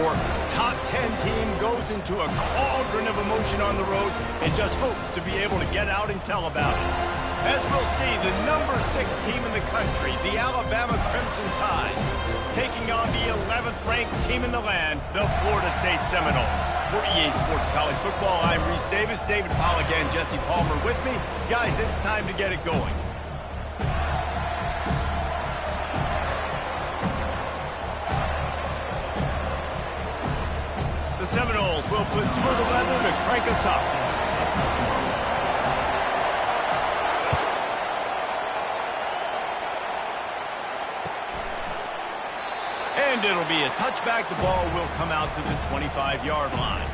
before, top 10 team goes into a cauldron of emotion on the road and just hopes to be able to get out and tell about it. As we'll see, the number 6 team in the country, the Alabama Crimson Tide, taking on the 11th ranked team in the land, the Florida State Seminoles. For EA Sports College Football, I'm Reese Davis, David Pollack and Jesse Palmer with me. Guys, it's time to get it going. The Seminoles will put two of the leather to crank us up. And it'll be a touchback. The ball will come out to the 25-yard line.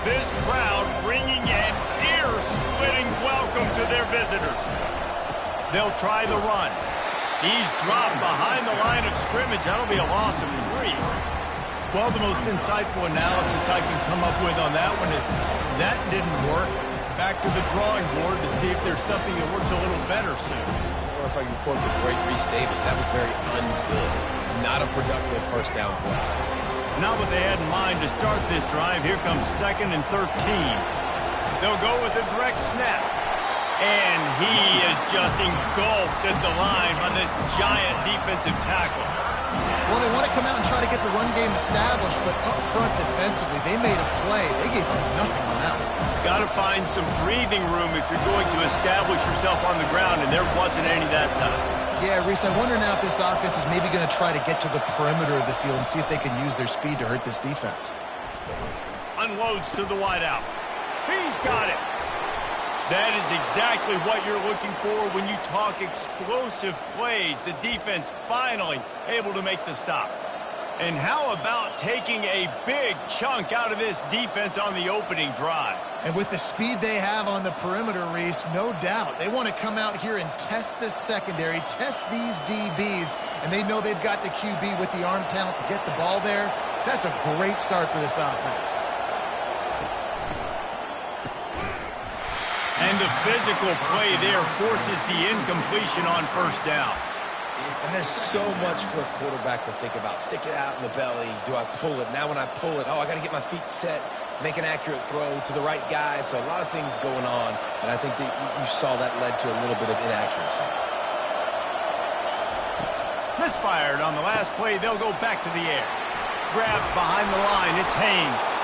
This crowd bringing an ear-splitting welcome to their visitors. They'll try the run. He's dropped behind the line of scrimmage. That'll be a loss of 3. Well, the most insightful analysis I can come up with on that one is that didn't work. Back to the drawing board to see if there's something that works a little better soon. Or if I can quote the great Reese Davis, that was very ungood. Not a productive first down play. Not what they had in mind to start this drive. Here comes 2nd and 13. They'll go with a direct snap. And he is just engulfed at the line by this giant defensive tackle. Well, they want to come out and try to get the run game established, but up front defensively, they made a play. They gave up nothing on that one. Got to find some breathing room if you're going to establish yourself on the ground, and there wasn't any that time. Yeah, Reese, I wonder now if this offense is maybe going to try to get to the perimeter of the field and see if they can use their speed to hurt this defense. Unloads to the wideout. He's got it. That is exactly what you're looking for when you talk explosive plays. The defense finally able to make the stop. And how about taking a big chunk out of this defense on the opening drive? And with the speed they have on the perimeter, Reese, no doubt, they want to come out here and test this secondary, test these DBs, and they know they've got the QB with the arm talent to get the ball there. That's a great start for this offense. And the physical play there forces the incompletion on first down. And there's so much for a quarterback to think about. Stick it out in the belly. Do I pull it? Now when I pull it, I got to get my feet set, make an accurate throw to the right guy. So a lot of things going on, and I think that you saw that led to a little bit of inaccuracy. Misfired on the last play. They'll go back to the air. Grabbed behind the line. It's Haynes.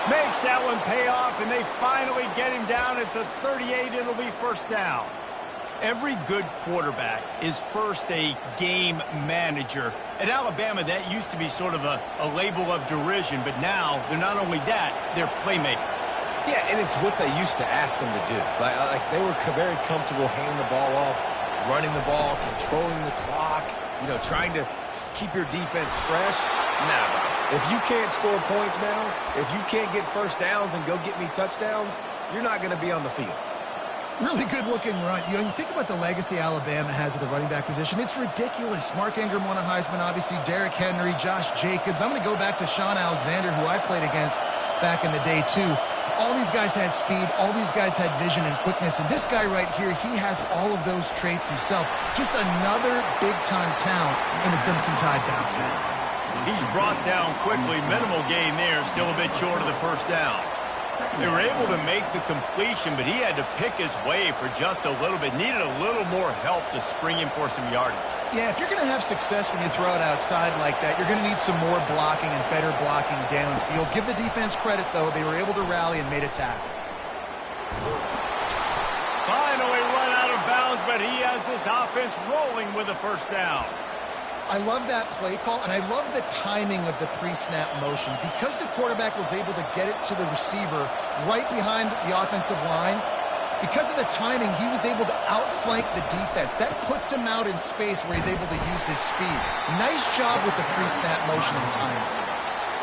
Makes that one pay off, and they finally get him down at the 38. It'll be first down. Every good quarterback is first a game manager. At Alabama, that used to be sort of a label of derision, but now they're not only that, they're playmakers. Yeah, and it's what they used to ask them to do. Like they were very comfortable handing the ball off, running the ball, controlling the clock, trying to keep your defense fresh. Nah, bro. If you can't score points now, if you can't get first downs and go get me touchdowns, you're not going to be on the field. Really good-looking run. You think about the legacy Alabama has at the running back position. It's ridiculous. Mark Ingram won a Heisman, obviously. Derrick Henry, Josh Jacobs. I'm going to go back to Sean Alexander, who I played against back in the day, too. All these guys had speed. All these guys had vision and quickness. And this guy right here, he has all of those traits himself. Just another big-time talent in the Crimson Tide backfield. He's brought down quickly. Minimal gain there. Still a bit short of the first down. They were able to make the completion, but he had to pick his way for just a little bit. Needed a little more help to spring him for some yardage. Yeah, if you're going to have success when you throw it outside like that, you're going to need some more blocking and better blocking downfield. Give the defense credit, though. They were able to rally and made a tackle. Finally run out of bounds, but he has this offense rolling with a first down. I love that play call, and I love the timing of the pre-snap motion. Because the quarterback was able to get it to the receiver right behind the offensive line, because of the timing, he was able to outflank the defense. That puts him out in space where he's able to use his speed. Nice job with the pre-snap motion and timing.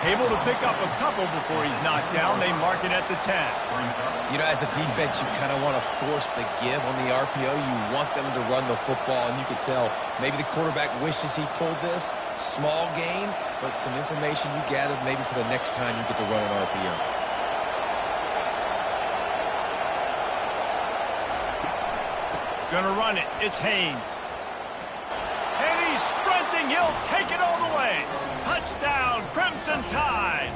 Able to pick up a couple before he's knocked down. They mark it at the 10. You know, as a defense, you kind of want to force the give on the RPO. You want them to run the football, and you can tell maybe the quarterback wishes he pulled this. Small gain, but some information you gathered maybe for the next time you get to run an RPO. Gonna run it. It's Haynes. And he's sprinting. He'll take it all the way. Touchdown, Crimson Tide.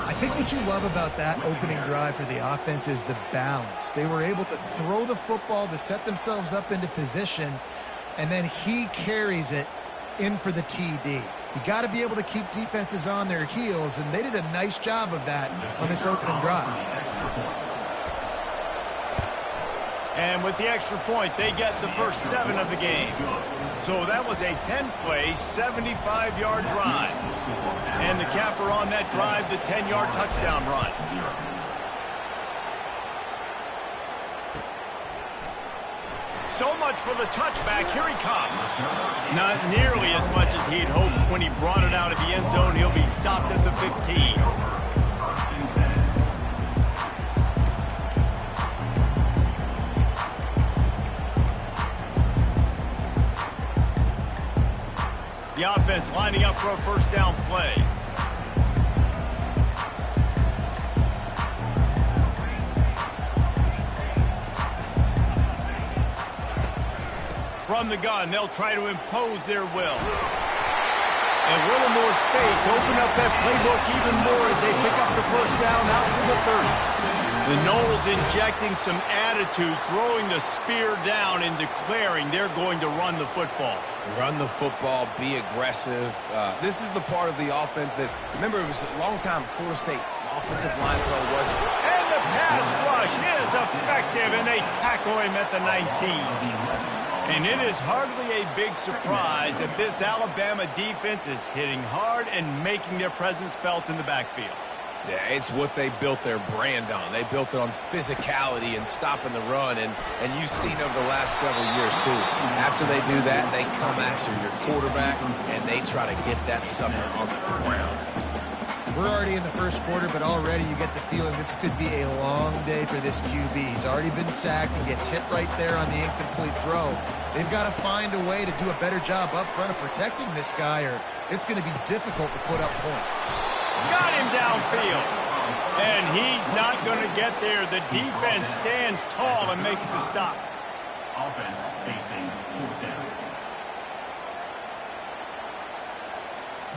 I think what you love about that opening drive for the offense is the balance. They were able to throw the football to set themselves up into position, and then he carries it in for the TD. You got to be able to keep defenses on their heels, and they did a nice job of that on this opening drive. And with the extra point, they get the first 7 of the game. So that was a 10-play, 75-yard drive. And the capper on that drive, the 10-yard touchdown run. So much for the touchback. Here he comes. Not nearly as much as he'd hoped when he brought it out of the end zone. He'll be stopped at the 15. The offense lining up for a first down play. From the gun, they'll try to impose their will. And a little more space, open up that playbook even more as they pick up the first down out to the 30. The Noles injecting some attitude, throwing the spear down and declaring they're going to run the football. Run the football, be aggressive. This is the part of the offense that, remember, it was a long time Florida State offensive line play wasn't. And the pass rush is effective, and they tackle him at the 19. And it is hardly a big surprise that this Alabama defense is hitting hard and making their presence felt in the backfield. Yeah, it's what they built their brand on. They built it on physicality and stopping the run, and you've seen over the last several years, too. After they do that, they come after your quarterback, and they try to get that sucker on the ground. We're already in the first quarter, but already you get the feeling this could be a long day for this QB. He's already been sacked. He gets hit right there on the incomplete throw. They've got to find a way to do a better job up front of protecting this guy, or it's going to be difficult to put up points. Got him downfield. And he's not going to get there. The defense stands tall and makes the stop. Offense facing 4th down.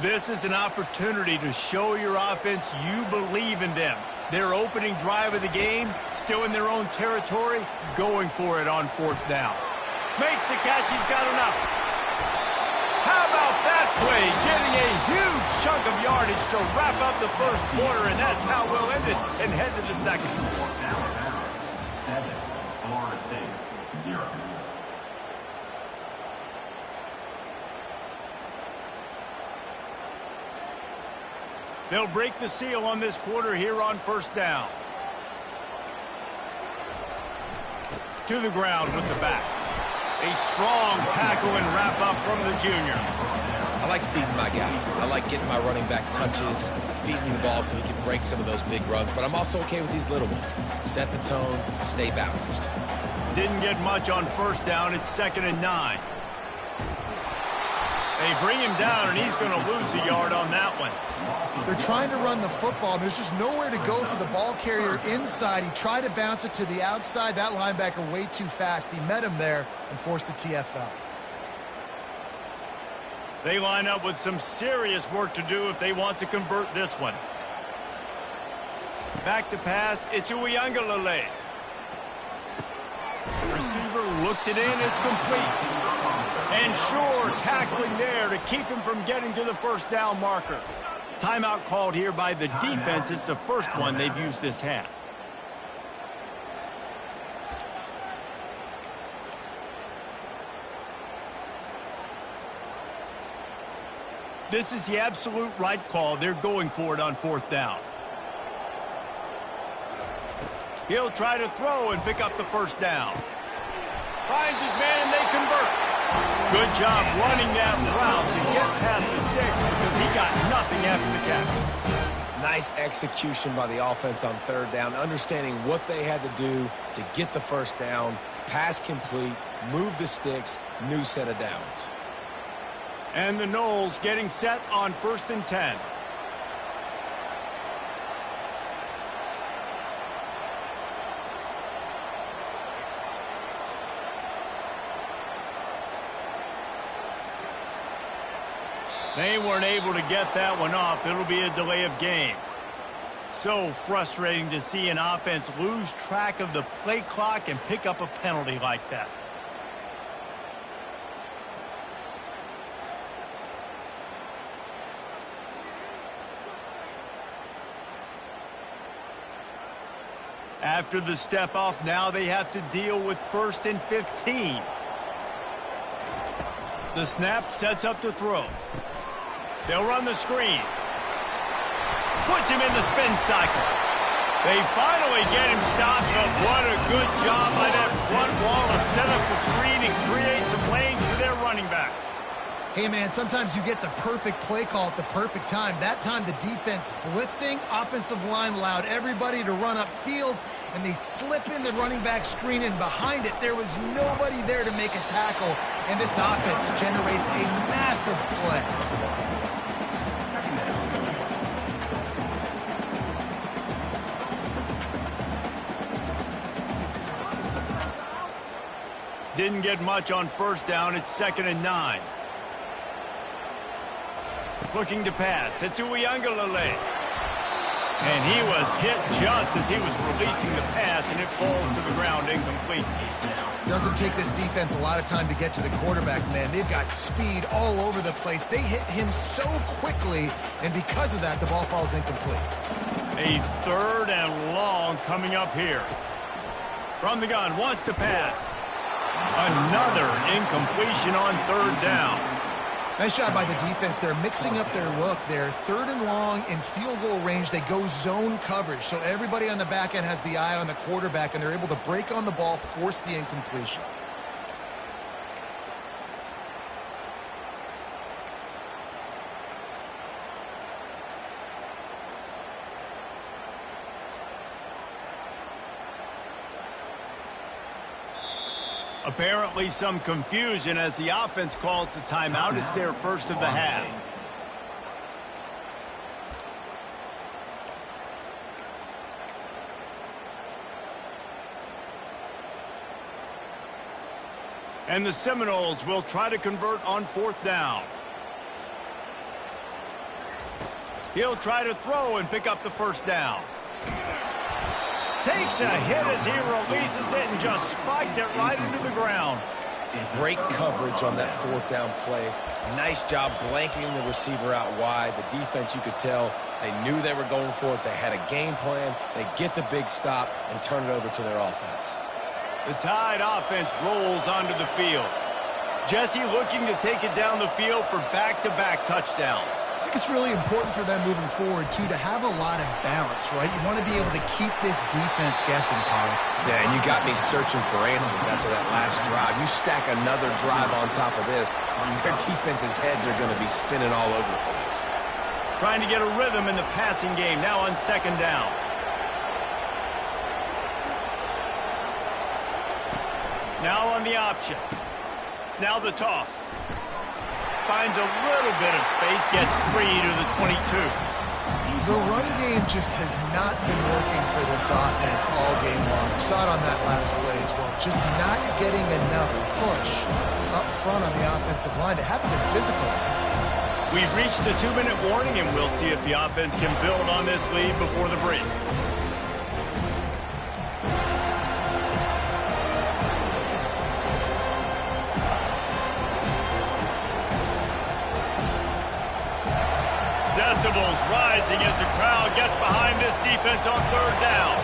This is an opportunity to show your offense you believe in them. Their opening drive of the game, still in their own territory, going for it on 4th down. Makes the catch. He's got enough. How about that play? Getting a huge chunk of yardage to wrap up the first quarter, and that's how we'll end it and head to the second. 7, Florida State, 0. They'll break the seal on this quarter here on 1st down. To the ground with the back. A strong tackle and wrap up from the junior. I like feeding my guy. I like getting my running back touches, feeding the ball so he can break some of those big runs, but I'm also okay with these little ones. Set the tone, stay balanced. Didn't get much on 1st down. It's 2nd and 9. They bring him down, and he's going to lose a yard on that one. They're trying to run the football. There's just nowhere to go for the ball carrier inside. He tried to bounce it to the outside. That linebacker way too fast. He met him there and forced the TFL. They line up with some serious work to do if they want to convert this one. Back to pass. It's Uiagalelei. Receiver looks it in. It's complete. And sure, tackling there to keep him from getting to the 1st down marker. Timeout called here by the defense. It's the first one they've used this half. This is the absolute right call. They're going for it on 4th down. He'll try to throw and pick up the 1st down. Finds his man and they convert. Good job running that route to get past the sticks because he got nothing after the catch. Nice execution by the offense on third down, understanding what they had to do to get the first down, pass complete, move the sticks, new set of downs. And the Noles getting set on 1st and 10. They weren't able to get that one off. It'll be a delay of game. So frustrating to see an offense lose track of the play clock and pick up a penalty like that. After the step off, now they have to deal with 1st and 15. The snap sets up to throw. They'll run the screen. Puts him in the spin cycle. They finally get him stopped, but what a good job by that front wall to set up the screen and create some lanes for their running back. Hey, man, sometimes you get the perfect play call at the perfect time. That time, the defense blitzing, offensive line allowed everybody to run upfield, and they slip in the running back screen, and behind it, there was nobody there to make a tackle, and this offense generates a massive play. Didn't get much on 1st down. It's 2nd and 9. Looking to pass. It's Uiagalelei. And he was hit just as he was releasing the pass, and it falls to the ground incomplete. Doesn't take this defense a lot of time to get to the quarterback, man. They've got speed all over the place. They hit him so quickly, and because of that, the ball falls incomplete. A 3rd and long coming up here. From the gun, wants to pass. Another incompletion on 3rd down. Nice job by the defense. They're mixing up their look. They're 3rd and long in field goal range. They go zone coverage. So everybody on the back end has the eye on the quarterback, and they're able to break on the ball, force the incompletion. Apparently some confusion as the offense calls the timeout. It's their first of the half. And the Seminoles will try to convert on 4th down. He'll try to throw and pick up the 1st down. Takes a hit as he releases it and just spiked it right into the ground. Great coverage on that 4th down play. Nice job blanketing the receiver out wide. The defense, you could tell, they knew they were going for it. They had a game plan. They get the big stop and turn it over to their offense. The Tide offense rolls onto the field. Jesse looking to take it down the field for back-to-back touchdowns. I think it's really important for them moving forward, too, to have a lot of balance, right? You want to be able to keep this defense guessing, Pollard. Yeah, and you got me searching for answers after that last drive. You stack another drive on top of this, their defense's heads are going to be spinning all over the place. Trying to get a rhythm in the passing game, now on 2nd down. Now on the option. Now the toss. Finds a little bit of space, gets 3 to the 22. The run game just has not been working for this offense all game long. We saw it on that last play as well. Just not getting enough push up front on the offensive line. They haven't been physical. We've reached the 2-minute warning, and we'll see if the offense can build on this lead before the break. Decibels rising as the crowd gets behind this defense on 3rd down.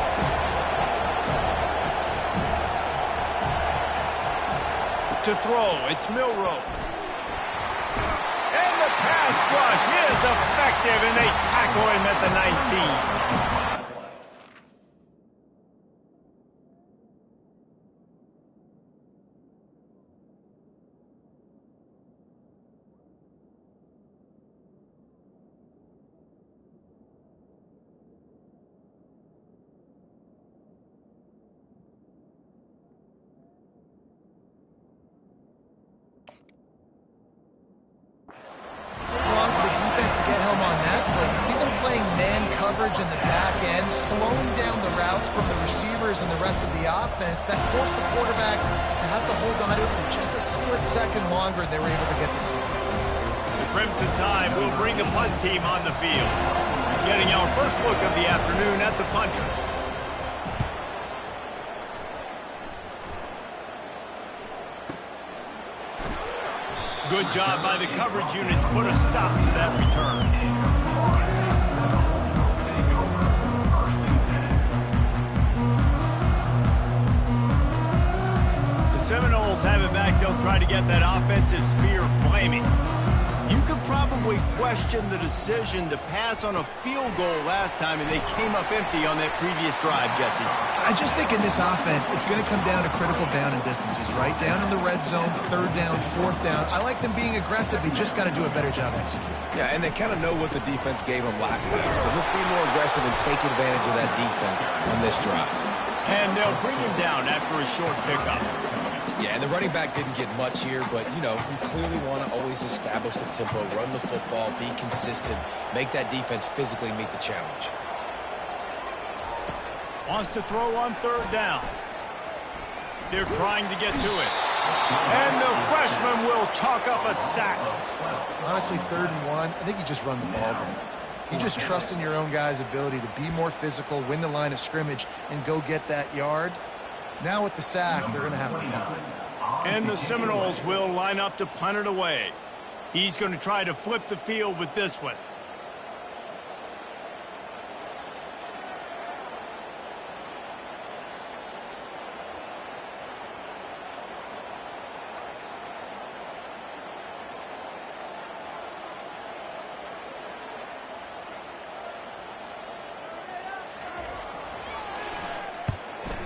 To throw, it's Milroe. And the pass rush is effective, and they tackle him at the 19. and slowing down the routes from the receivers and the rest of the offense, that forced the quarterback to have to hold on to it for just a split second longer, and they were able to get the sack. The Crimson Tide will bring the punt team on the field. Getting our first look of the afternoon at the punters. Good job by the coverage unit to put a stop to that return. The Seminoles have it back. They'll try to get that offensive spear flaming. You could probably question the decision to pass on a field goal last time, and they came up empty on that previous drive, Jesse. I just think in this offense, it's going to come down to critical down and distances, right? Down in the red zone, third down, fourth down. I like them being aggressive. You just got to do a better job executing. Yeah, and they kind of know what the defense gave them last time. So let's be more aggressive and take advantage of that defense on this drive. And they'll bring him down after a short pickup. Yeah, and the running back didn't get much here, but, you know, you clearly want to always establish the tempo, run the football, be consistent, make that defense physically meet the challenge. Wants to throw on third down. They're trying to get to it. And the freshman will chalk up a sack. Honestly, 3rd and 1, I think you just run the ball there. You just trust in your own guy's ability to be more physical, win the line of scrimmage, and go get that yard. Now with the sack, they're going to have to punt. And the Seminoles will line up to punt it away. He's going to try to flip the field with this one.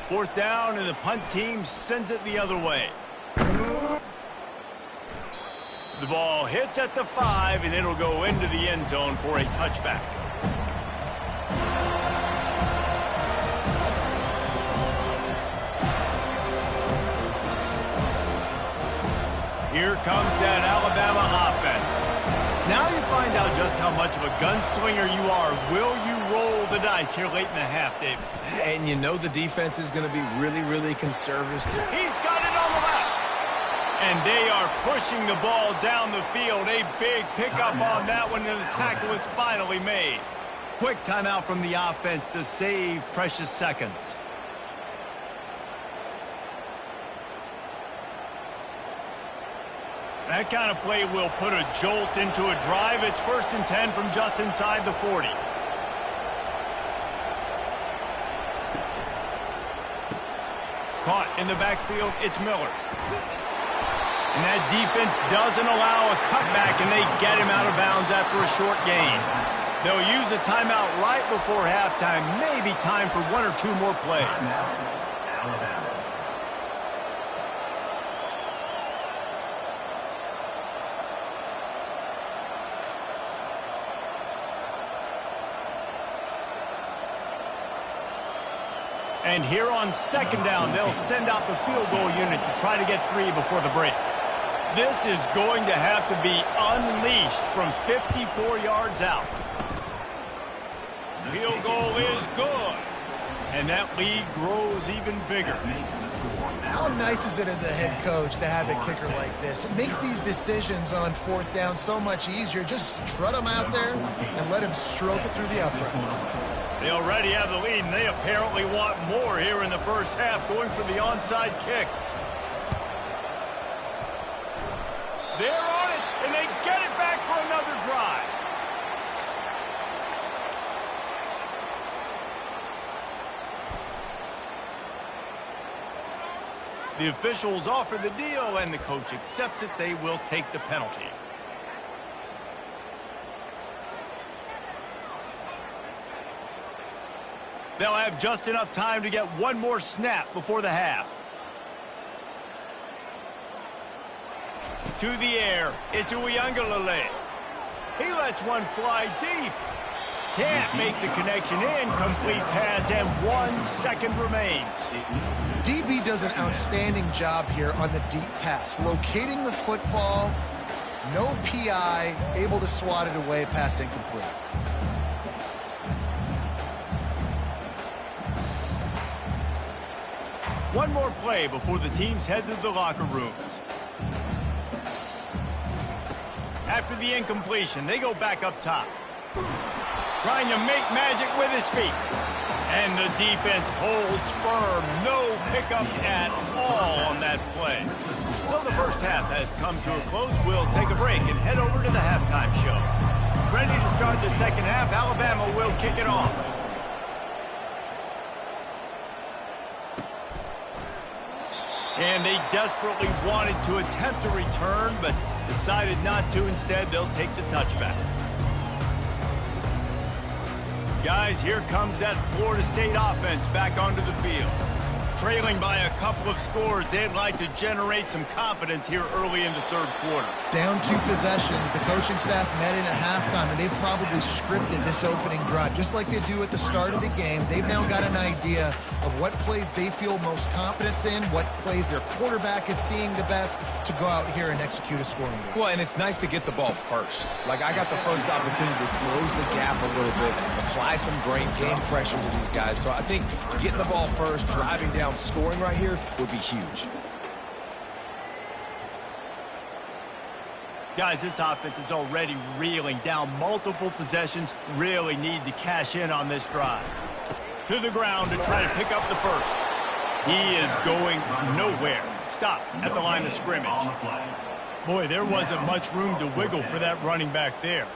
Fourth down, and the punt team sends it the other way. The ball hits at the 5, and it'll go into the end zone for a touchback. Here comes that Alabama offense. Now you find out just how much of a gunslinger you are. Will you roll the dice here late in the half, David? And you know the defense is going to be really, really conservative. He's got it on the left. And they are pushing the ball down the field. A big pickup on that one, and the tackle is finally made. Quick timeout from the offense to save precious seconds. That kind of play will put a jolt into a drive. It's 1st and 10 from just inside the 40. Caught in the backfield, it's Miller. And that defense doesn't allow a cutback, and they get him out of bounds after a short gain. They'll use a timeout right before halftime. Maybe time for 1 or 2 more plays. Alabama. And here on 2nd down, they'll send out the field goal unit to try to get 3 before the break. This is going to have to be unleashed from 54 yards out. Field goal is good. And that lead grows even bigger. How nice is it as a head coach to have a kicker like this? It makes these decisions on 4th down so much easier. Just strut him out there and let him stroke it through the uprights. They already have the lead, and they apparently want more here in the first half, going for the onside kick. They're on it, and they get it back for another drive. The officials offer the deal, and the coach accepts it. They will take the penalty. They'll have just enough time to get 1 more snap before the half. To the air, it's Uiagalelei. He lets one fly deep. Can't make the connection. Incomplete pass, and 1 second remains. DB does an outstanding job here on the deep pass. Locating the football, no PI, able to swat it away, pass incomplete. One more play before the teams head to the locker rooms. After the incompletion, they go back up top. Trying to make magic with his feet. And the defense holds firm. No pickup at all on that play. So the first half has come to a close. We'll take a break and head over to the halftime show. Ready to start the second half. Alabama will kick it off. And they desperately wanted to attempt a return, but decided not to. Instead, they'll take the touchback. Guys, here comes that Florida State offense back onto the field. Trailing by a couple of scores, they'd like to generate some confidence here early in the third quarter. Down 2 possessions. The coaching staff met in at halftime, and they've probably scripted this opening drive. Just like they do at the start of the game, they've now got an idea of what plays they feel most confident in, what plays their quarterback is seeing the best to go out here and execute a scoring drive. Well, and it's nice to get the ball first. Like, I got the first opportunity to close the gap a little bit, apply some great game pressure to these guys. So I think getting the ball first, driving down, scoring right here would be huge. Guys, this offense is already reeling down multiple possessions. Really need to cash in on this drive. To the ground to try to pick up the first. He is going nowhere. Stop at the line of scrimmage. Boy, there wasn't much room to wiggle for that running back there.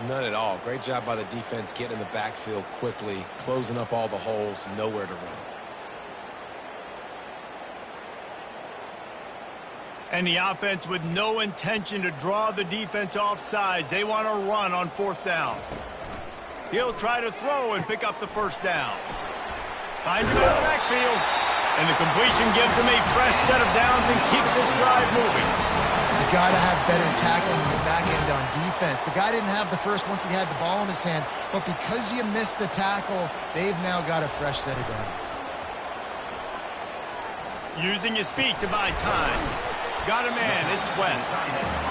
None at all. Great job by the defense getting in the backfield quickly, closing up all the holes, nowhere to run. And the offense with no intention to draw the defense off sides. They want to run on fourth down. He'll try to throw and pick up the first down. Finds him out of the backfield. And the completion gives him a fresh set of downs and keeps this drive moving. You got to have better tackling in the back end on defense. The guy didn't have the first once he had the ball in his hand, but because you missed the tackle, they've now got a fresh set of downs. Using his feet to buy time. Got a man, it's West.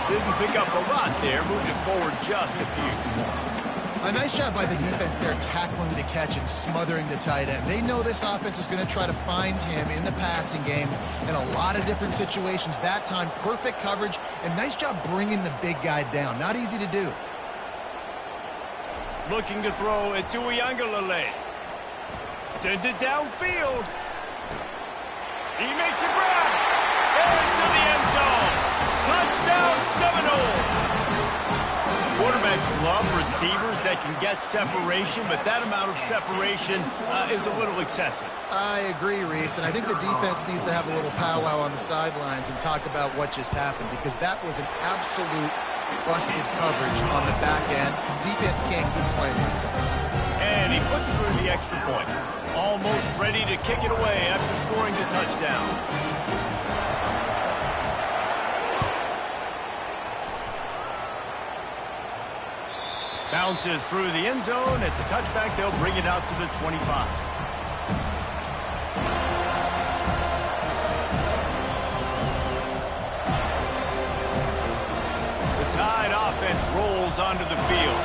Didn't pick up a lot there, moved it forward just a few. A nice job by the defense there, tackling the catch and smothering the tight end. They know this offense is going to try to find him in the passing game in a lot of different situations. That time, perfect coverage, and nice job bringing the big guy down. Not easy to do. Looking to throw it to Uiagalelei. Sends it downfield. He makes a grab. Into the end zone. Touchdown Seminole. Quarterbacks love receivers that can get separation, but that amount of separation is a little excessive. I agree, Reese, and I think the defense needs to have a little powwow on the sidelines and talk about what just happened, because that was an absolute busted coverage on the back end. Defense can't keep playing like that. And he puts through the extra point. Almost ready to kick it away after scoring the touchdown. Bounces through the end zone. It's a touchback. They'll bring it out to the 25. The Tide offense rolls onto the field.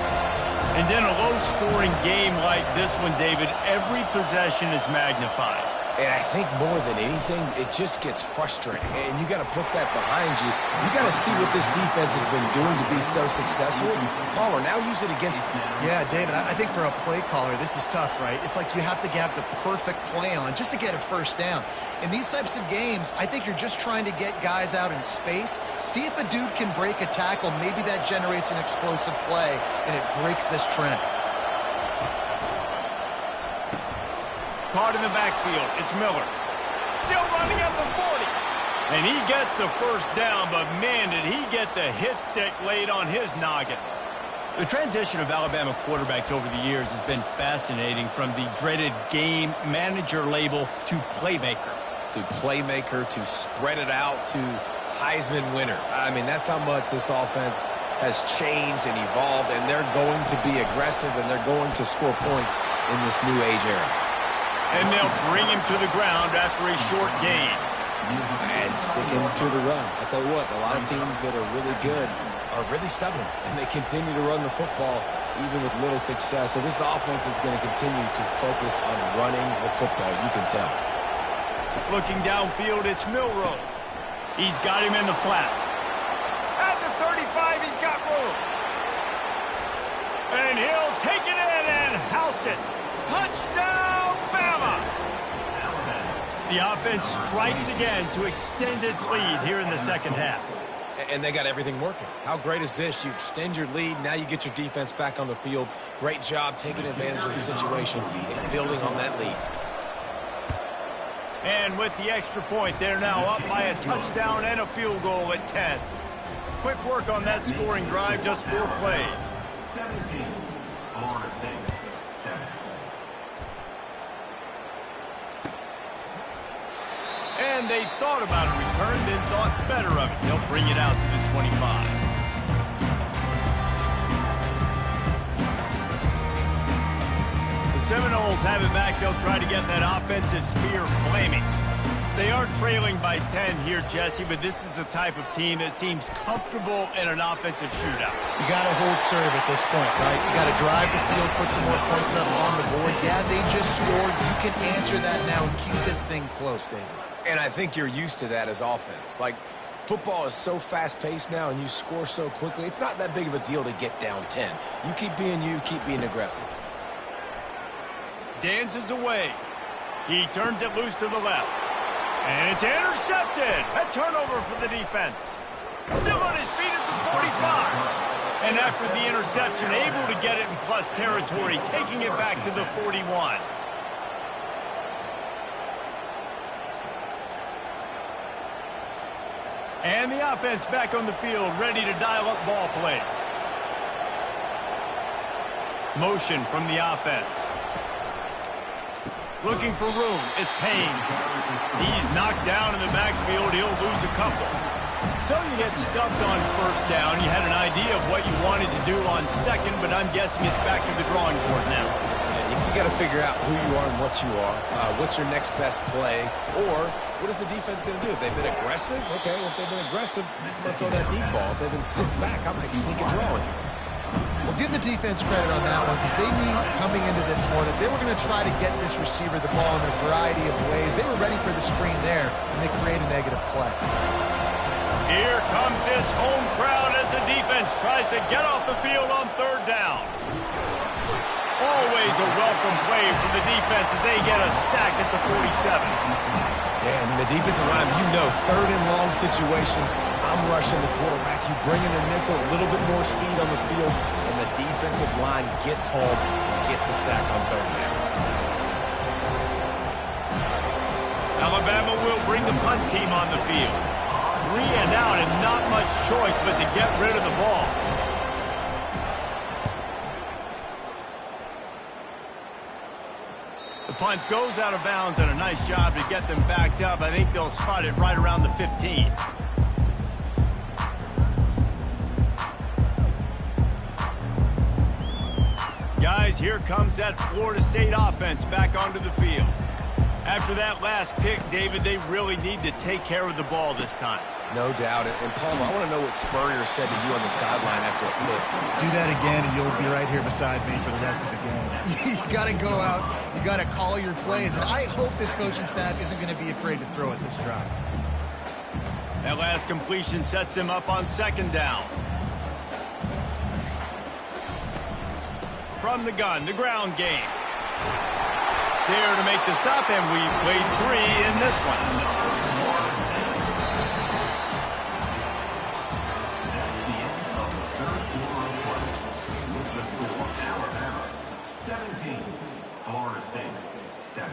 And then a low-scoring game like this one, David, every possession is magnified. And I think more than anything, it just gets frustrating. And you got to put that behind you. You got to see what this defense has been doing to be so successful. Palmer, now use it against them. Yeah, David, I think for a play caller, this is tough, right? It's like you have to have the perfect play on just to get a first down. In these types of games, I think you're just trying to get guys out in space. See if a dude can break a tackle. Maybe that generates an explosive play, and it breaks this trend. Caught in the backfield. It's Miller. Still running at the 40. And he gets the first down, but man, did he get the hit stick laid on his noggin. The transition of Alabama quarterbacks over the years has been fascinating, from the dreaded game manager label to playmaker. To playmaker, to spread it out, to Heisman winner. I mean, that's how much this offense has changed and evolved, and they're going to be aggressive, and they're going to score points in this new age era. And they'll bring him to the ground after a short gain. And sticking to the run. I'll tell you what, a lot of teams that are really good are really stubborn, and they continue to run the football even with little success. So this offense is going to continue to focus on running the football, you can tell. Looking downfield, it's Milroe. He's got him in the flat. At the 35, he's got room. And he'll take it in and house it. Touchdown, Bama! The offense strikes again to extend its lead here in the second half. And they got everything working. How great is this? You extend your lead, now you get your defense back on the field. Great job taking advantage of the situation and building on that lead. And with the extra point, they're now up by a touchdown and a field goal at 10. Quick work on that scoring drive, just 4 plays. 17. Florida State, 7. And they thought about a return, then thought better of it. They'll bring it out to the 25. The Seminoles have it back. They'll try to get that offensive spear flaming. They are trailing by 10 here, Jesse, but this is the type of team that seems comfortable in an offensive shootout. You got to hold serve at this point, right? You got to drive the field, put some more points up on the board. Yeah, they just scored. You can answer that now and keep this thing close, David. And I think you're used to that as offense. Like, football is so fast-paced now and you score so quickly, it's not that big of a deal to get down 10. You keep being aggressive. Dances away. He turns it loose to the left. And it's intercepted. A turnover for the defense. Still on his feet at the 45. And after the interception, able to get it in plus territory, taking it back to the 41. And the offense back on the field, ready to dial up ball plays. Motion from the offense. Looking for room, it's Haynes. He's knocked down in the backfield, he'll lose a couple. So you get stuffed on first down. You had an idea of what you wanted to do on second, but I'm guessing it's back to the drawing board now. You got to figure out who you are and what you are. What's your next best play? Or what is the defense going to do? If they've been aggressive, okay. Well, if they've been aggressive, I'm going to throw that deep ball. If they've been sitting back, I might sneak a draw in here. Well, give the defense credit on that one because they knew coming into this one that they were going to try to get this receiver the ball in a variety of ways. They were ready for the screen there, and they create a negative play. Here comes this home crowd as the defense tries to get off the field on third down. Always a welcome play for the defense as they get a sack at the 47. And the defensive line, you know, third and long situations, I'm rushing the quarterback. You bring in the nickel, a little bit more speed on the field, and the defensive line gets home and gets the sack on third down. Alabama will bring the punt team on the field. 3 and out and not much choice but to get rid of the ball. The punt goes out of bounds, and a nice job to get them backed up. I think they'll spot it right around the 15. Guys, here comes that Florida State offense back onto the field. After that last pick, David, they really need to take care of the ball this time. No doubt. And Palmer, I want to know what Spurrier said to you on the sideline after a pick. Do that again, and you'll be right here beside me for the rest of the game. You got to go out. You got to call your plays. And I hope this coaching staff isn't going to be afraid to throw at this drive. That last completion sets them up on second down. From the gun, the ground game. There to make the stop, and we played 3 in this one. That's the end of the third quarter of play. With the score, Alabama 17, Florida State 7.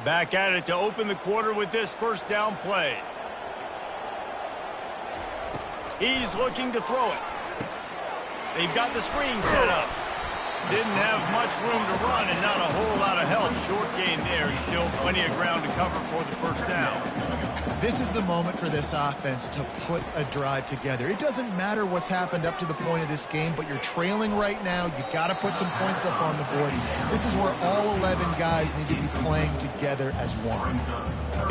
Back at it to open the quarter with this first down play. He's looking to throw it. They've got the screen set up. Didn't have much room to run and not a whole lot of help. Short gain there. Still plenty of ground to cover for the first down. This is the moment for this offense to put a drive together. It doesn't matter what's happened up to the point of this game, but you're trailing right now. You got to put some points up on the board. This is where all 11 guys need to be playing together as one.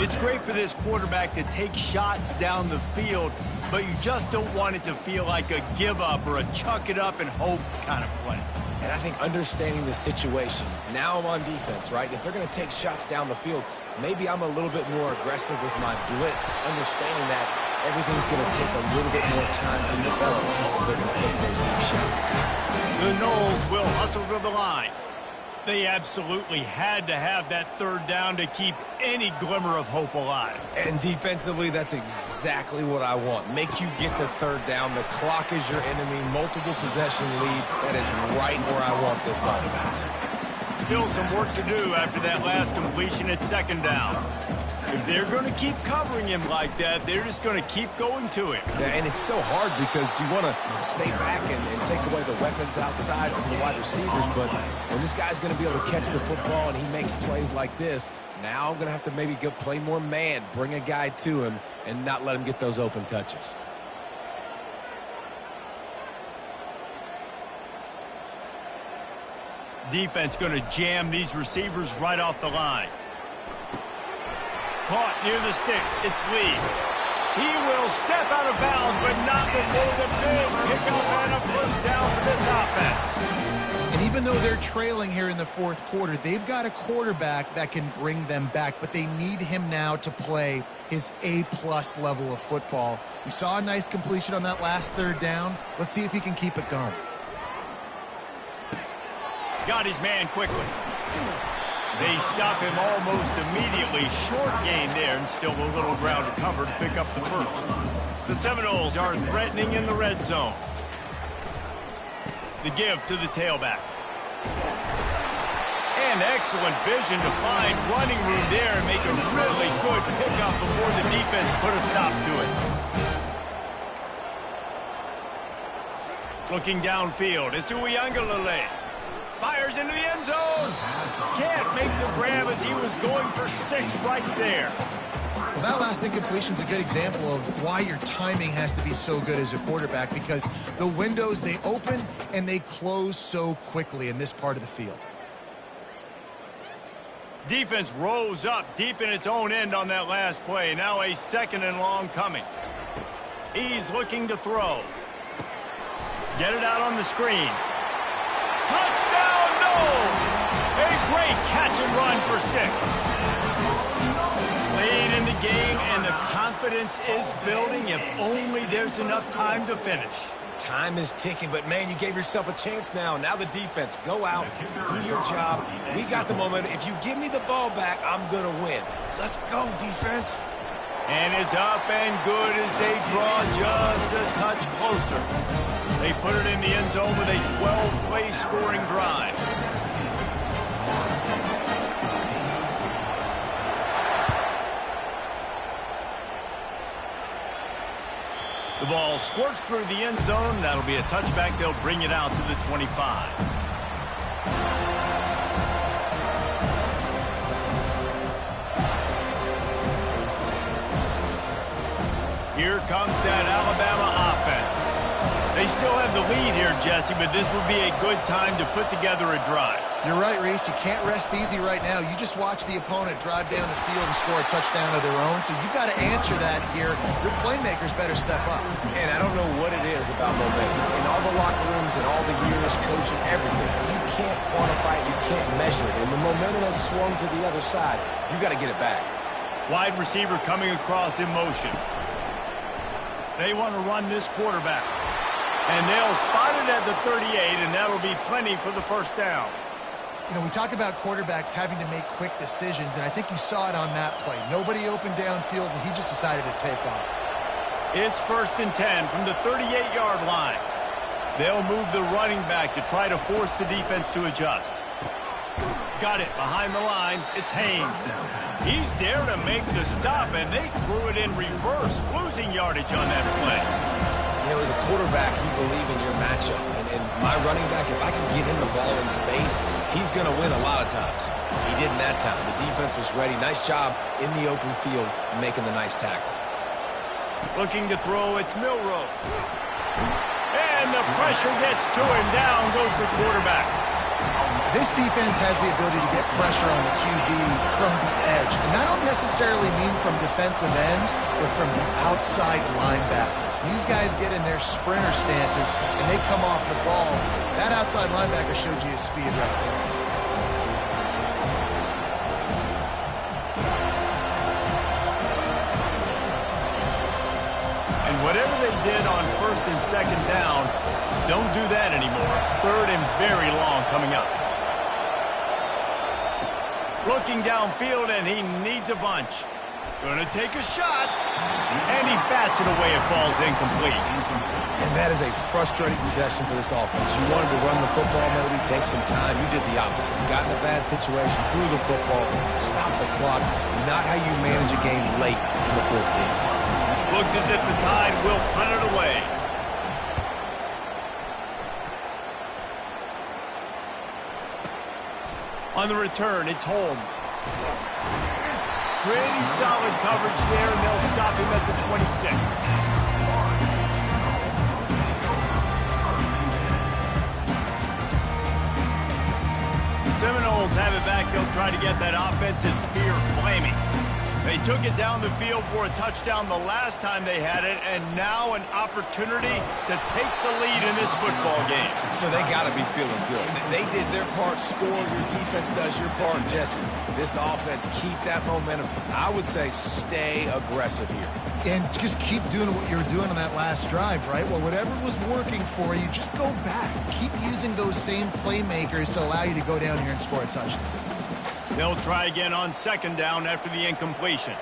It's great for this quarterback to take shots down the field, but you just don't want it to feel like a give up or a chuck it up and hope kind of play. And I think understanding the situation, now I'm on defense, right? If they're going to take shots down the field, maybe I'm a little bit more aggressive with my blitz, understanding that everything's going to take a little bit more time to develop if they're going to take those deep shots. The Noles will hustle to the line. They absolutely had to have that third down to keep any glimmer of hope alive. And defensively, that's exactly what I want. Make you get the third down. The clock is your enemy. Multiple possession lead. That is right where I want this offense. Still some work to do after that last completion at second down. If they're going to keep covering him like that, they're just going to keep going to him. Yeah, and it's so hard because you want to stay back and take away the weapons outside from the wide receivers, but when this guy's going to be able to catch the football and he makes plays like this, now I'm going to have to maybe go play more man, bring a guy to him, and not let him get those open touches. Defense going to jam these receivers right off the line. Caught near the sticks. It's Lee. He will step out of bounds, but not before the big pickup and a first down for this offense. And even though they're trailing here in the fourth quarter, they've got a quarterback that can bring them back, but they need him now to play his A-plus level of football. We saw a nice completion on that last third down. Let's see if he can keep it going. Got his man quickly. They stop him almost immediately. Short gain there, and still a little ground to cover to pick up the first. The Seminoles are threatening in the red zone. The give to the tailback. And excellent vision to find running room there and make a really good pickup before the defense put a stop to it. Looking downfield, it's Uiagalelei. Fires into the end zone. Can't make the grab as he was going for 6 right there. Well, that last incompletion is a good example of why your timing has to be so good as a quarterback, because the windows, they open and they close so quickly in this part of the field. Defense rose up deep in its own end on that last play. Now a second and long coming. He's looking to throw. Get it out on the screen. Touchdown, no! A great catch and run for 6. Late in the game, and the confidence is building if only there's enough time to finish. Time is ticking, but, man, you gave yourself a chance now. Now the defense, go out, do your job. We got the momentum. If you give me the ball back, I'm going to win. Let's go, defense. And it's up and good as they draw just a touch closer. They put it in the end zone with a 12-play scoring drive. The ball squirts through the end zone. That'll be a touchback. They'll bring it out to the 25. Here comes that Alabama offense. They still have the lead here, Jesse, but this would be a good time to put together a drive. You're right, Reese. You can't rest easy right now. You just watch the opponent drive down the field and score a touchdown of their own, so you've got to answer that here. Your playmakers better step up. And I don't know what it is about momentum. In all the locker rooms and all the years, coaching, everything, you can't quantify it, you can't measure it. And the momentum has swung to the other side. You got to get it back. Wide receiver coming across in motion. They want to run this quarterback. And they'll spot it at the 38, and that'll be plenty for the first down. You know, we talk about quarterbacks having to make quick decisions, and I think you saw it on that play. Nobody opened downfield, and he just decided to take off. It's 1st and 10 from the 38-yard line. They'll move the running back to try to force the defense to adjust. Got it behind the line. It's Haynes. He's there to make the stop, and they threw it in reverse, losing yardage on that play. You know, as a quarterback, you believe in your matchup. And my running back, if I can get him the ball in space, he's going to win a lot of times. He didn't that time. The defense was ready. Nice job in the open field making the nice tackle. Looking to throw, it's Milroe. And the pressure gets to him. Down goes the quarterback. This defense has the ability to get pressure on the QB from the edge. And I don't necessarily mean from defensive ends, but from the outside linebackers. These guys get in their sprinter stances, and they come off the ball. That outside linebacker showed you his speed right there. And whatever they did on first and second down, don't do that anymore. Third and very long coming up. Looking downfield, and he needs a bunch. Gonna take a shot, and he bats it away. It falls incomplete. And that is a frustrating possession for this offense. You wanted to run the football, maybe take some time. You did the opposite. You got in a bad situation, threw the football, stopped the clock. Not how you manage a game late in the fourth quarter. Looks as if the Tide will punt it away. On the return, it's Holmes. Pretty solid coverage there, and they'll stop him at the 26. The Seminoles have it back. They'll try to get that offensive spear flaming. They took it down the field for a touchdown the last time they had it, and now an opportunity to take the lead in this football game. So they got to be feeling good. They did their part, score. Your defense does your part, Jesse. This offense, keep that momentum. I would say stay aggressive here. And just keep doing what you were doing on that last drive, right? Well, whatever was working for you, just go back. Keep using those same playmakers to allow you to go down here and score a touchdown. They'll try again on second down after the incompletion.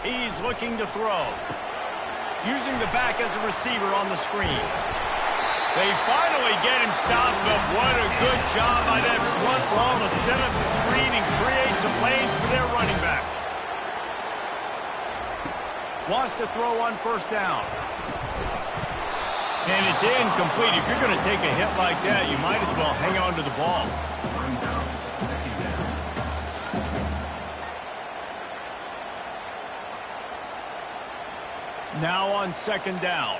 He's looking to throw. Using the back as a receiver on the screen. They finally get him stopped, but what a good job by that front row to set up the screen and create some lanes for their running back. Wants to throw on first down. And it's incomplete. If you're going to take a hit like that, you might as well hang on to the ball. Now on second down.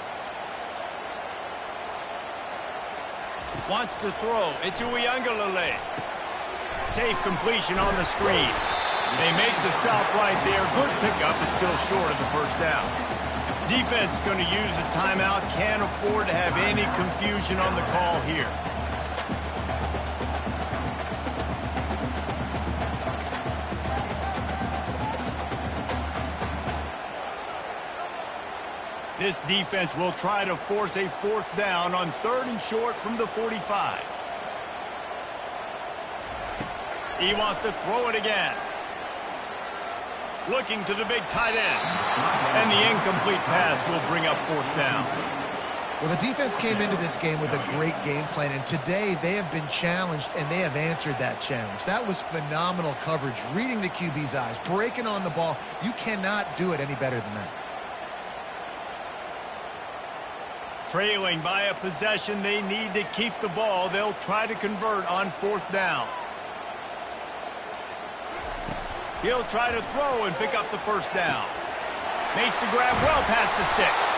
Wants to throw. It's Uiagalelei. Safe completion on the screen. They make the stop right there. Good pickup, but still short of the first down. Defense going to use a timeout. Can't afford to have any confusion on the call here. This defense will try to force a fourth down on third and short from the 45. He wants to throw it again. Looking to the big tight end. And the incomplete pass will bring up fourth down. Well, the defense came into this game with a great game plan, and today they have been challenged, and they have answered that challenge. That was phenomenal coverage, reading the QB's eyes, breaking on the ball. You cannot do it any better than that. Trailing by a possession, they need to keep the ball. They'll try to convert on fourth down. He'll try to throw and pick up the first down. Makes the grab well past the sticks.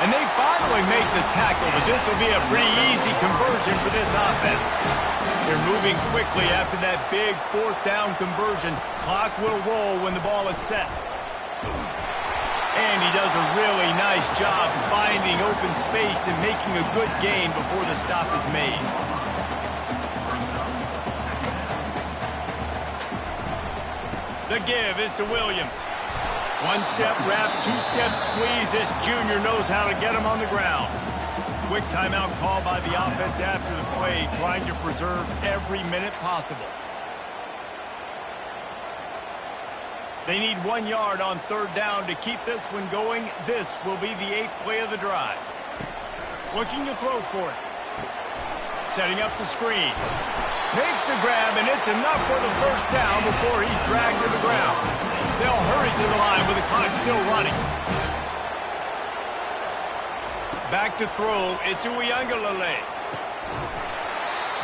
And they finally make the tackle, but this will be a pretty easy conversion for this offense. They're moving quickly after that big fourth down conversion. Clock will roll when the ball is set. And he does a really nice job finding open space and making a good gain before the stop is made. The give is to Williams. One-step wrap, two-step squeeze. This junior knows how to get him on the ground. Quick timeout call by the offense after the play, trying to preserve every minute possible. They need 1 yard on third down to keep this one going. This will be the 8th play of the drive. Looking to throw for it. Setting up the screen. Makes the grab, and it's enough for the first down before he's dragged to the ground. They'll hurry to the line with the clock still running. Back to throw. It's Uiagalelei.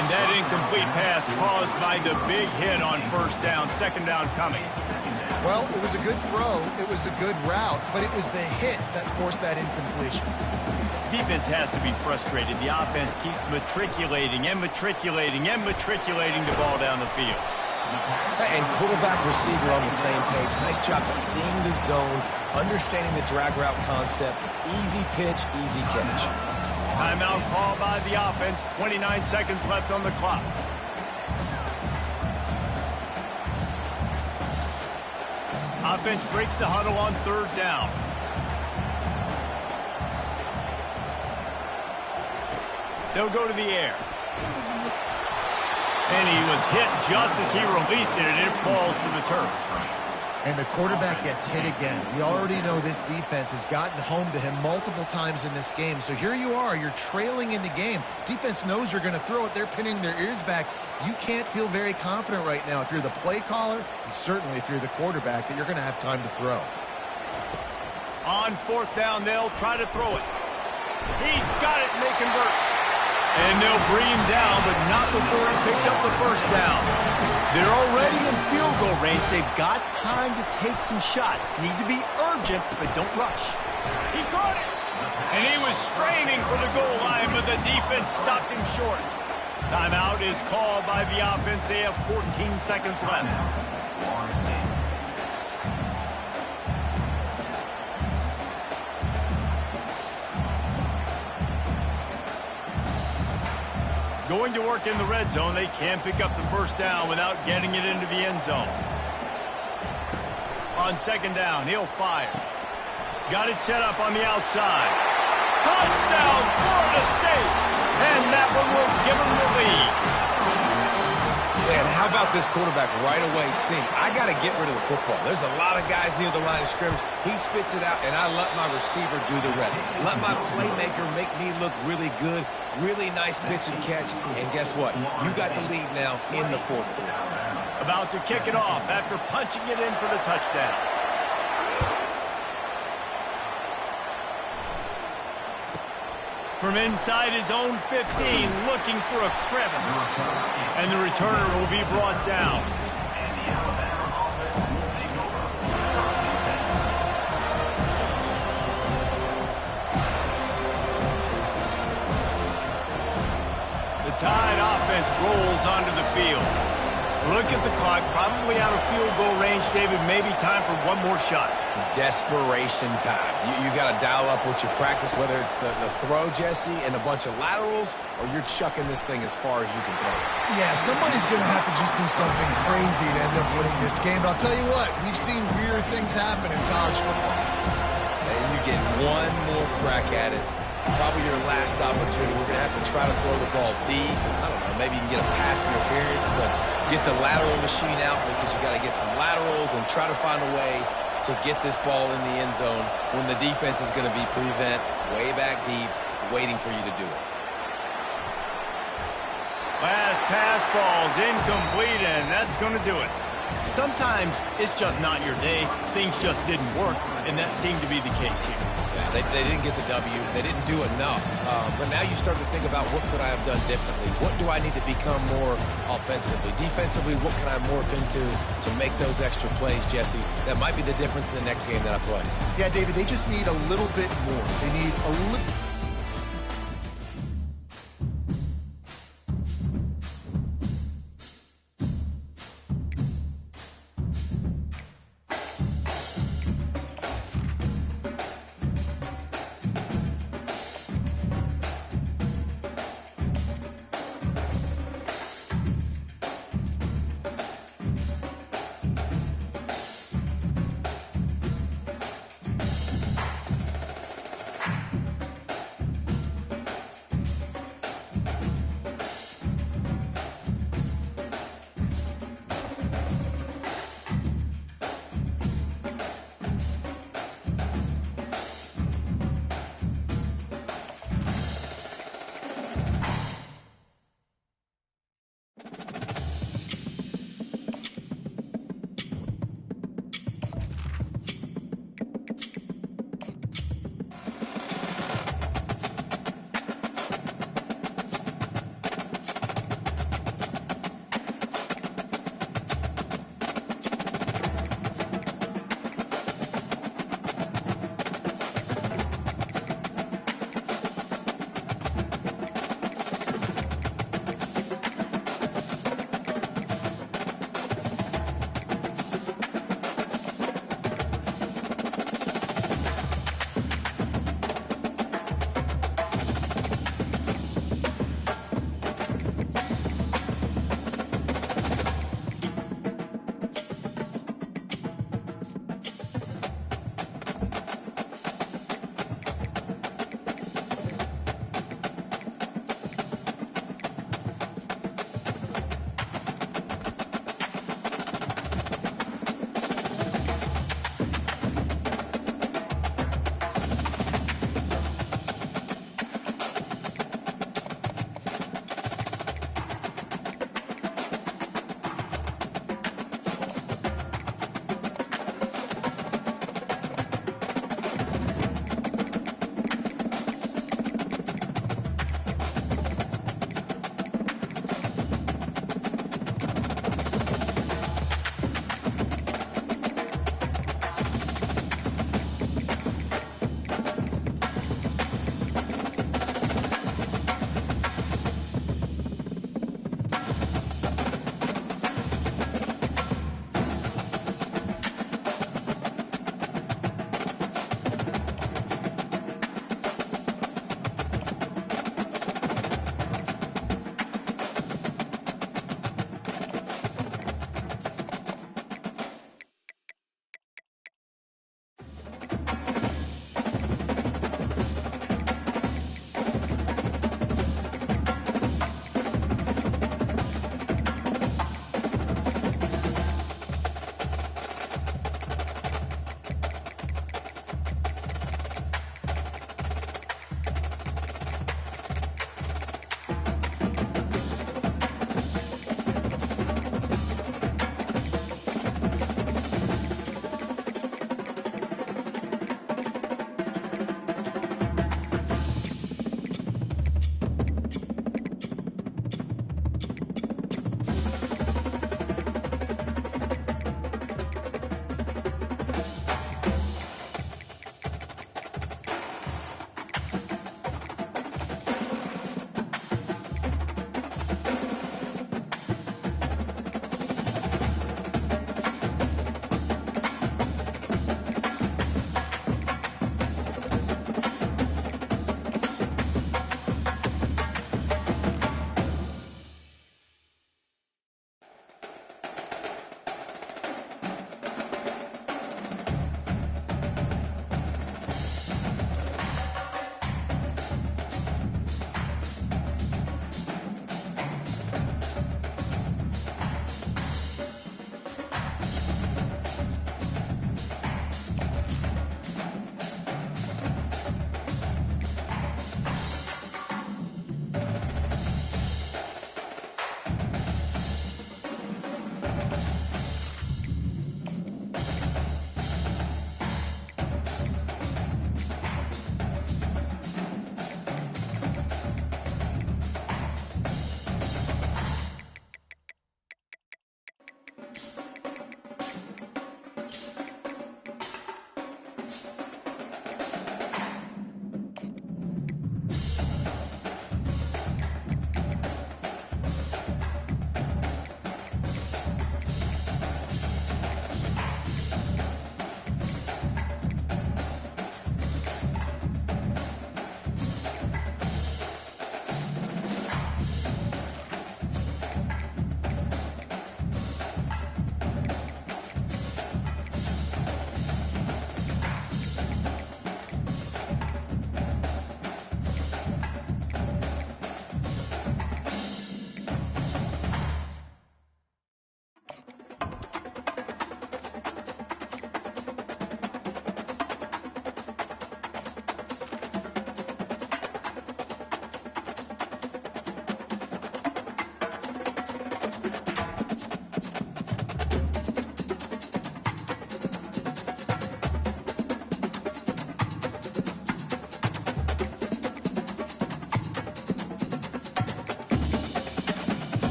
And that incomplete pass caused by the big hit on first down. Second down coming. Well, it was a good throw, it was a good route, but it was the hit that forced that incompletion. defense has to be frustrated. The offense keeps matriculating and matriculating and matriculating the ball down the field. And quarterback, receiver on the same page. Nice job seeing the zone, understanding the drag route concept. Easy pitch, easy catch. Timeout call by the offense. 29 seconds left on the clock. Offense breaks the huddle on third down. They'll go to the air. And he was hit just as he released it, and it falls to the turf. And the quarterback gets hit again. We already know this defense has gotten home to him multiple times in this game. So here you are, you're trailing in the game. Defense knows you're going to throw it. They're pinning their ears back. You can't feel very confident right now if you're the play caller, and certainly if you're the quarterback, that you're going to have time to throw. On fourth down, they'll try to throw it. He's got it, and they convert. And they'll bring him down, but not before he picks up the first down. They're already in field goal range. They've got time to take some shots. Need to be urgent, but don't rush. He caught it! And he was straining for the goal line, but the defense stopped him short. Timeout is called by the offense. They have 14 seconds left. Going to work in the red zone. They can't pick up the first down without getting it into the end zone. On second down, he'll fire. Got it set up on the outside. Touchdown, Florida State! And that one will give them the lead. Man, how about this quarterback right away seeing, I got to get rid of the football. There's a lot of guys near the line of scrimmage. He spits it out, and I let my receiver do the rest. Let my playmaker make me look really good. Really nice pitch and catch. And guess what? You got the lead now in the fourth quarter. About to kick it off after punching it in for the touchdown. From inside his own 15, looking for a crevice. And the returner will be brought down. The Tide offense rolls onto the field. Look at the clock, probably out of field goal range, David. Maybe time for one more shot. Desperation time. You got to dial up what you practice, whether it's the throw, Jesse, and a bunch of laterals, or you're chucking this thing as far as you can throw it. Yeah, somebody's going to have to just do something crazy to end up winning this game. But I'll tell you what, we've seen weird things happen in college football. And you get one more crack at it. Probably your last opportunity. We're going to have to try to throw the ball deep. I don't know, maybe you can get a pass interference, but get the lateral machine out because you got to get some laterals and try to find a way to get this ball in the end zone when the defense is going to be prevent way back deep, waiting for you to do it. Last pass falls incomplete, and that's going to do it. Sometimes it's just not your day. Things just didn't work, and that seemed to be the case here. Yeah, they didn't get the W. They didn't do enough. But now you start to think about what could I have done differently? What do I need to become more offensively? Defensively, what can I morph into to make those extra plays, Jesse? That might be the difference in the next game that I play. Yeah, David, they just need a little bit more. They need a little...